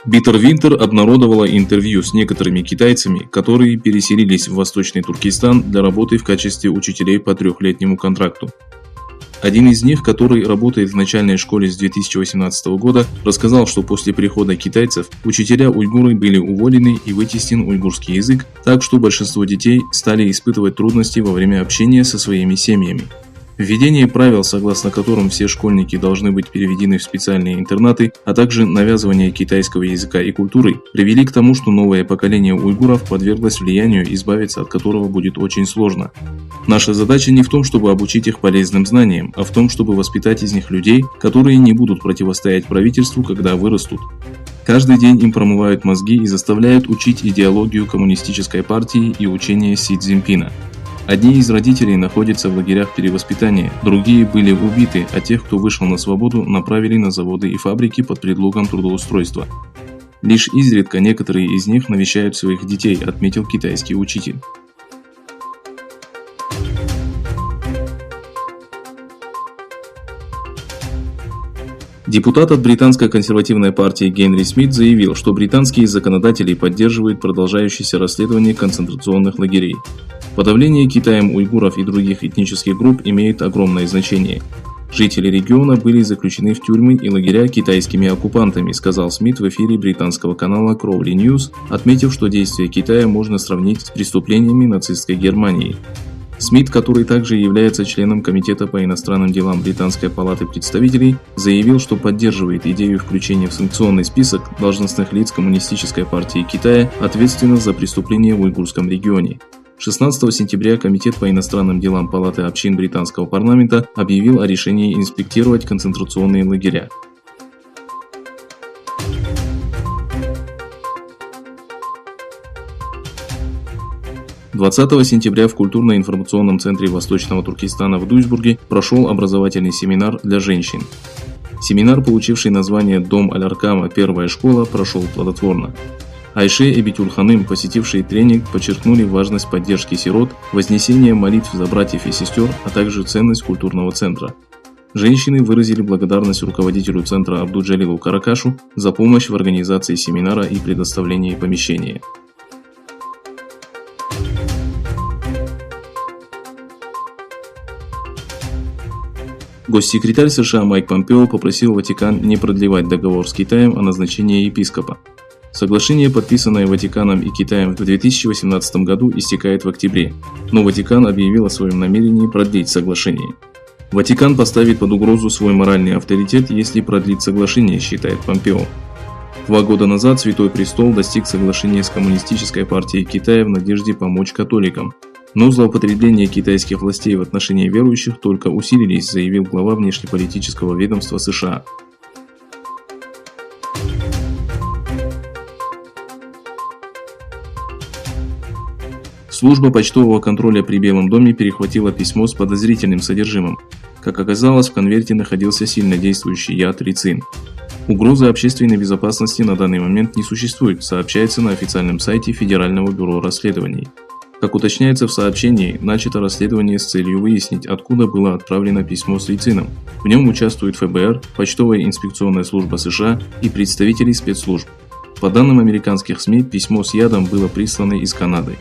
Биттер Винтер обнародовала интервью с некоторыми китайцами, которые переселились в Восточный Туркестан для работы в качестве учителей по 3-летнему контракту. Один из них, который работает в начальной школе с 2018 года, рассказал, что после прихода китайцев учителя-уйгуры были уволены и вытеснен уйгурский язык, так что большинство детей стали испытывать трудности во время общения со своими семьями. Введение правил, согласно которым все школьники должны быть переведены в специальные интернаты, а также навязывание китайского языка и культуры, привели к тому, что новое поколение уйгуров подверглось влиянию, избавиться от которого будет очень сложно. Наша задача не в том, чтобы обучить их полезным знаниям, а в том, чтобы воспитать из них людей, которые не будут противостоять правительству, когда вырастут. Каждый день им промывают мозги и заставляют учить идеологию коммунистической партии и учения Си Цзиньпина. Одни из родителей находятся в лагерях перевоспитания, другие были убиты, а тех, кто вышел на свободу, направили на заводы и фабрики под предлогом трудоустройства. Лишь изредка некоторые из них навещают своих детей, отметил китайский учитель. Депутат от британской консервативной партии Генри Смит заявил, что британские законодатели поддерживают продолжающееся расследование концентрационных лагерей. Подавление Китаем уйгуров и других этнических групп имеет огромное значение. Жители региона были заключены в тюрьмы и лагеря китайскими оккупантами, сказал Смит в эфире британского канала Crowley News, отметив, что действия Китая можно сравнить с преступлениями нацистской Германии. Смит, который также является членом Комитета по иностранным делам Британской палаты представителей, заявил, что поддерживает идею включения в санкционный список должностных лиц Коммунистической партии Китая, ответственных за преступления в уйгурском регионе. 16 сентября Комитет по иностранным делам Палаты общин британского парламента объявил о решении инспектировать концентрационные лагеря. «20 сентября в культурно-информационном центре Восточного Туркестана в Дуйсбурге прошел образовательный семинар для женщин. Семинар, получивший название «Дом Аль-Аркама. Первая школа», прошел плодотворно. Айше и Битюль-ханым, посетившие тренинг, подчеркнули важность поддержки сирот, вознесения молитв за братьев и сестер, а также ценность культурного центра. Женщины выразили благодарность руководителю центра Абдуджалилу Каракашу за помощь в организации семинара и предоставлении помещения. Госсекретарь США Майк Помпео попросил Ватикан не продлевать договор с Китаем о назначении епископа. Соглашение, подписанное Ватиканом и Китаем в 2018 году, истекает в октябре, но Ватикан объявил о своем намерении продлить соглашение. Ватикан поставит под угрозу свой моральный авторитет, если продлит соглашение, считает Помпео. 2 года назад Святой Престол достиг соглашения с Коммунистической партией Китая в надежде помочь католикам. Но злоупотребления китайских властей в отношении верующих только усилились, заявил глава внешнеполитического ведомства США. Служба почтового контроля при Белом доме перехватила письмо с подозрительным содержимым. Как оказалось, в конверте находился сильнодействующий яд рицин. Угрозы общественной безопасности на данный момент не существует, сообщается на официальном сайте Федерального бюро расследований. Как уточняется в сообщении, начато расследование с целью выяснить, откуда было отправлено письмо с рицином. В нем участвуют ФБР, Почтовая инспекционная служба США и представители спецслужб. По данным американских СМИ, письмо с ядом было прислано из Канады.